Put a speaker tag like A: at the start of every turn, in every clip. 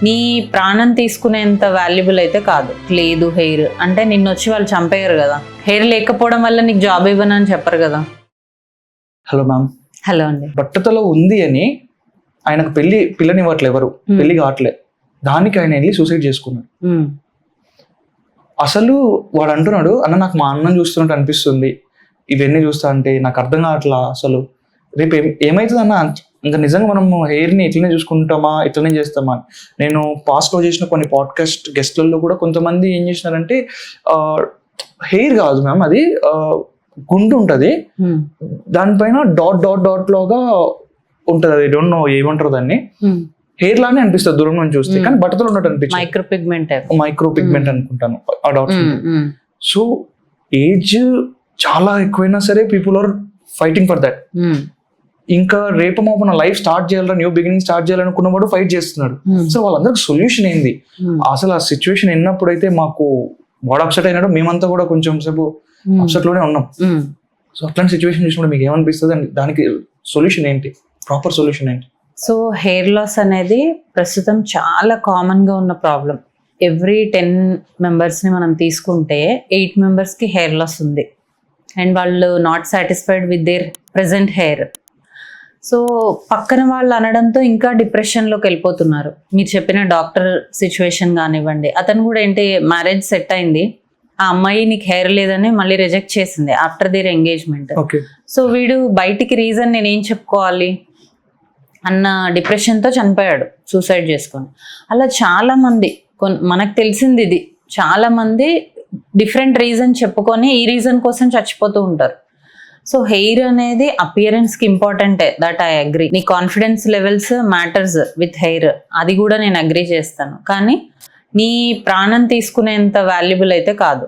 A: నీ ప్రాణం తీసుకునేంత వాల్యుబుల్ అయితే కాదు. లేదు హెయిర్ అంటే నిన్ను వచ్చి వాళ్ళు చంపేయరు కదా. హెయిర్ లేకపోవడం వల్ల నీకు జాబ్ ఇవ్వనని చెప్పరు కదా.
B: Hello ma'am.
A: హలో అండి.
B: బట్టతల ఉంది అని ఆయనకు పిల్లనివ్వట్లే, ఎవరు పెళ్లి కావట్లే, దానికి ఆయన వెళ్ళి సూసైడ్ చేసుకున్నాడు. అసలు వాడు అంటున్నాడు, అన్న నాకు మా అన్నం చూస్తున్నట్టు అనిపిస్తుంది, ఇవన్నీ చూస్తా అంటే నాకు అర్థం కావట్లా, అసలు రేపు ఏమవుతుంది అన్న, ఇంకా నిజంగా మనం హెయిర్ని ఇట్లనే చూసుకుంటామా, ఇట్లనే చేస్తామా. నేను పాస్ట్లో చేసిన కొన్ని పాడ్కాస్ట్ గెస్ట్లలో కూడా కొంతమంది ఏం చేసినారంటే, హెయిర్ కాదు మ్యామ్, అది గుండు ఉంటుంది, దానిపైన డాట్ డాట్ డాట్ లాగా ఉంటుంది, అది డోంట్ నో ఏమంటారు దాన్ని, హెయిర్ లానే అనిపిస్తుంది దూరం నుంచి చూస్తే, కానీ బట్టతలు ఉన్నట్టు అనిపిస్తుంది. మైక్రో పిగ్మెంట్ అనుకుంటాను ఆ డాట్స్. సో ఏజ్ చాలా ఎక్కువైనా సరే people are fighting for that. ఇంకా రేపు మన లైఫ్ స్టార్ట్ చేయాలని, న్యూ బిగినింగ్ స్టార్ట్ చేయాలనుకున్నవాడు ఫైట్ చేస్తున్నాడు. సో వాళ్ళందరికి సొల్యూషన్ ఏంది అసలు? ఆ సిచ్యువేషన్ ఎన్నప్పుడైతే మాకు వాడు అప్సెట్ అయినాడు, మేమంతా కూడా కొంచెం సేపు అప్సెట్ లోనే ఉన్నాం. సో అట్లాంటి సిచ్యువేషన్ చూసినప్పుడు మీకు ఏమనిపిస్తుంది, దానికి సొల్యూషన్ ఏంటి, ప్రాపర్ సొల్యూషన్ ఏంటి?
A: సో హెయిర్ లాస్ అనేది ప్రస్తుతం చాలా కామన్గా ఉన్న ప్రాబ్లం. ఎవ్రీ 10 మెంబర్స్ని మనం తీసుకుంటే 8 మెంబర్స్కి హెయిర్ లాస్ ఉంది, అండ్ వాళ్ళు not satisfied with their present hair. So పక్కన వాళ్ళు అనడంతో ఇంకా డిప్రెషన్లోకి వెళ్ళిపోతున్నారు. మీరు చెప్పిన డాక్టర్ సిచ్యువేషన్ కానివ్వండి, అతను కూడా ఏంటి, మ్యారేజ్ సెట్ అయింది, ఆ అమ్మాయి నీకు హెయిర్ లేదని మళ్ళీ రిజెక్ట్ చేసింది ఆఫ్టర్ దేర్ ఎంగేజ్మెంట్. సో వీడు బయటికి రీజన్ నేనేం చెప్పుకోవాలి అన్న డిప్రెషన్తో చనిపోయాడు, సూసైడ్ చేసుకొని. అలా చాలామంది, మనకు తెలిసింది ఇది, చాలామంది డిఫరెంట్ రీజన్ చెప్పుకొని ఈ రీజన్ కోసం చచ్చిపోతూ ఉంటారు. సో హెయిర్ అనేది అపియరెన్స్కి ఇంపార్టెంటే, దట్ ఐ అగ్రీ. నీ confidence levels matters with hair, అది కూడా నేను అగ్రీ చేస్తాను. కానీ నీ ప్రాణం తీసుకునేంత వాల్యుబుల్ అయితే కాదు.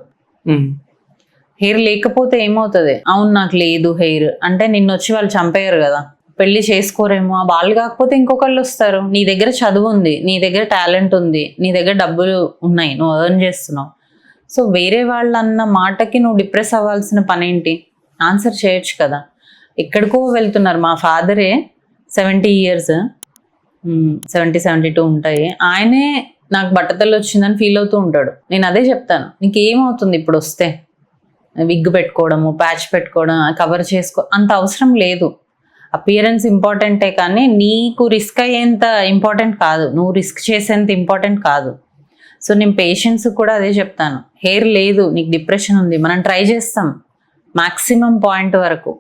A: హెయిర్ లేకపోతే ఏమవుతుంది, అవును నాకు లేదు హెయిర్ అంటే నిన్ను వచ్చి వాళ్ళు చంపేయరు కదా, పెళ్లి చేసుకోరేమో, వాళ్ళు కాకపోతే ఇంకొకళ్ళు వస్తారు. నీ దగ్గర చదువు ఉంది, నీ దగ్గర టాలెంట్ ఉంది, నీ దగ్గర డబ్బులు ఉన్నాయి, నువ్వు ఎర్న్ చేస్తున్నావు. సో వేరే వాళ్ళు అన్న మాటకి నువ్వు డిప్రెస్ అవ్వాల్సిన పని ఏంటి? ఆన్సర్ చేయొచ్చు కదా. ఎక్కడికో వెళ్తున్నారు. మా ఫాదరే 70 years, 72 ఉంటాయి, ఆయనే నాకు బట్టతలు వచ్చిందని ఫీల్ అవుతూ ఉంటాడు. నేను అదే చెప్తాను, నీకు ఏమవుతుంది ఇప్పుడు వస్తే, విగ్ పెట్టుకోవడము, ప్యాచ్ పెట్టుకోవడం, కవర్ చేసుకో అంత అవసరం లేదు. అపియరెన్స్ ఇంపార్టెంటే, కానీ నీకు రిస్క్ అయ్యేంత ఇంపార్టెంట్ కాదు, నువ్వు రిస్క్ చేసేంత ఇంపార్టెంట్ కాదు. సో నేను పేషెంట్స్ కూడా అదే చెప్తాను, హెయిర్ లేదు, నీకు డిప్రెషన్ ఉంది, మనం ట్రై చేస్తాం మ్యాక్సిమం పాయింట్ వరకు.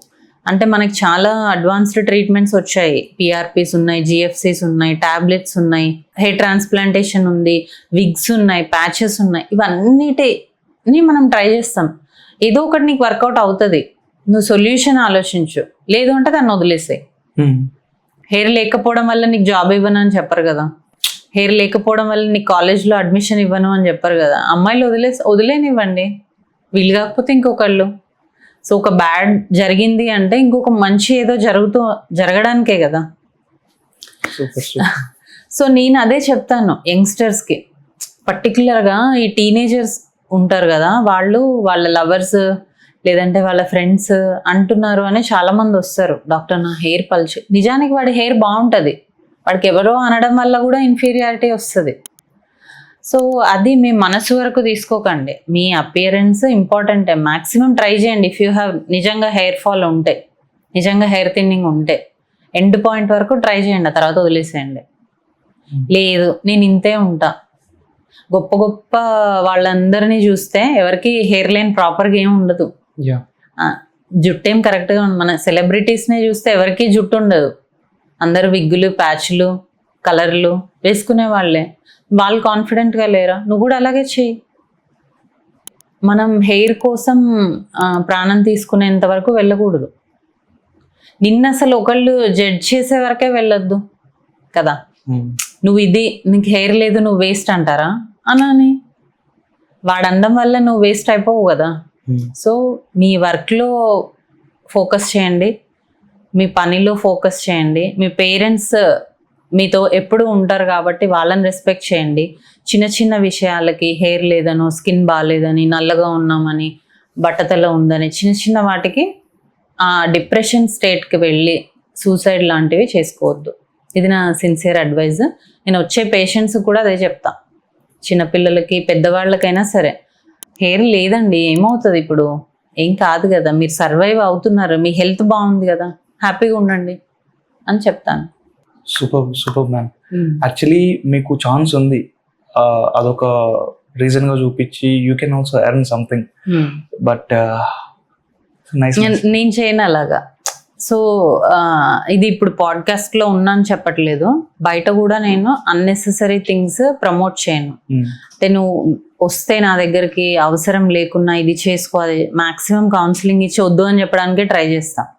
A: అంటే మనకి చాలా అడ్వాన్స్డ్ ట్రీట్మెంట్స్ వచ్చాయి, పిఆర్పీస్ ఉన్నాయి, జిఎఫ్సీస్ ఉన్నాయి, టాబ్లెట్స్ ఉన్నాయి, హెయిర్ ట్రాన్స్ప్లాంటేషన్ ఉంది, విగ్స్ ఉన్నాయి, ప్యాచెస్ ఉన్నాయి, ఇవన్నిటిని మనం ట్రై చేస్తాం. ఏదో ఒకటి నీకు వర్కౌట్ అవుతుంది, నువ్వు సొల్యూషన్ ఆలోచించు. లేదు అంటే దాన్ని వదిలేసే. హెయిర్ లేకపోవడం వల్ల నీకు జాబ్ ఇవ్వను అని చెప్పరు కదా, హెయిర్ లేకపోవడం వల్ల నీకు కాలేజ్లో అడ్మిషన్ ఇవ్వను అని చెప్పరు కదా. అమ్మాయిలు వదిలేనివ్వండి, వీళ్ళు కాకపోతే ఇంకొకళ్ళు. సో ఒక బ్యాడ్ జరిగింది అంటే ఇంకొక మంచి ఏదో జరగడానికే కదా. సో నేను అదే చెప్తాను యంగ్స్టర్స్కి, పర్టికులర్గా ఈ టీనేజర్స్ ఉంటారు కదా, వాళ్ళ లవర్స్ లేదంటే వాళ్ళ ఫ్రెండ్స్ అంటున్నారు అని చాలామంది వస్తారు, డాక్టర్ నా హెయిర్ పల్చు. నిజానికి వాడి హెయిర్ బాగుంటుంది, వాడికి ఎవరో అనడం వల్ల కూడా ఇన్ఫీరియారిటీ వస్తుంది. సో అది మీ మనసు వరకు తీసుకోకండి, మీ అపియరెన్స్ ఇంపార్టెంటే. మ్యాక్సిమం ట్రై చేయండి. ఇఫ్ యూ హ్యావ్ నిజంగా హెయిర్ ఫాల్ ఉంటే, నిజంగా హెయిర్ థిన్నింగ్ ఉంటే ఎండ్ పాయింట్ వరకు ట్రై చేయండి, ఆ తర్వాత వదిలేసేయండి. లేదు నేను ఇంతే ఉంటా, గొప్ప గొప్ప వాళ్ళందరినీ చూస్తే ఎవరికి హెయిర్ లైన్ ప్రాపర్గా ఏమి ఉండదు, జుట్టు ఏం కరెక్ట్గా ఉంది. మన సెలబ్రిటీస్నే చూస్తే ఎవరికి జుట్టు ఉండదు, అందరు విగ్గులు, ప్యాచ్లు, కలర్లు వేసుకునే వాళ్ళే. వాళ్ళు కాన్ఫిడెంట్గా లేరా? నువ్వు కూడా అలాగే చెయ్యి. మనం హెయిర్ కోసం ప్రాణం తీసుకునేంత వరకు వెళ్ళకూడదు. నిన్న అసలు ఒకళ్ళు జడ్జ్ చేసే వరకే వెళ్ళొద్దు కదా. నువ్వు నీకు హెయిర్ లేదు, నువ్వు వేస్ట్ అంటారా అని, వాడు అందం వల్ల నువ్వు వేస్ట్ అయిపోవు కదా. సో మీ వర్క్లో ఫోకస్ చేయండి, మీ పనిలో ఫోకస్ చేయండి. మీ పేరెంట్స్ మీతో ఎప్పుడు ఉంటారు కాబట్టి వాళ్ళని రెస్పెక్ట్ చేయండి. చిన్న చిన్న విషయాలకి, హెయిర్ లేదనో, స్కిన్ బాగాలేదని, నల్లగా ఉన్నామని, బట్టతల ఉందని, చిన్న చిన్న వాటికి ఆ డిప్రెషన్ స్టేట్కి వెళ్ళి సూసైడ్ లాంటివి చేసుకోవద్దు. ఇది నా సిన్సియర్ అడ్వైజ్. నేను వచ్చే పేషెంట్స్ కూడా అదే చెప్తా, చిన్నపిల్లలకి పెద్దవాళ్ళకైనా సరే. హెయిర్ లేదండి, ఏమవుతుంది ఇప్పుడు, ఏం కాదు కదా, మీరు సర్వైవ్ అవుతున్నారు, మీ హెల్త్ బాగుంది కదా, హ్యాపీగా ఉండండి అని చెప్తాను.
B: Super ma'am. యాక్చువల్లీ మీకు ఛాన్స్ ఉంది, అదొక రీజన్ గా చూపించి you can also earn something, but nice.
A: నేను చేయను అలాగా. సో ఇది ఇప్పుడు పాడ్కాస్ట్ లో ఉన్నాను చెప్పట్లేదు, బయట కూడా నేను అన్నెసెసరీ థింగ్స్ ప్రమోట్ చేయను. నేను వస్తే నా దగ్గరికి అవసరం లేకున్నా ఇది చేసుకోవాలి, మాక్సిమం కౌన్సిలింగ్ ఇచ్చి వద్దు అని చెప్పడానికే ట్రై చేస్తాను.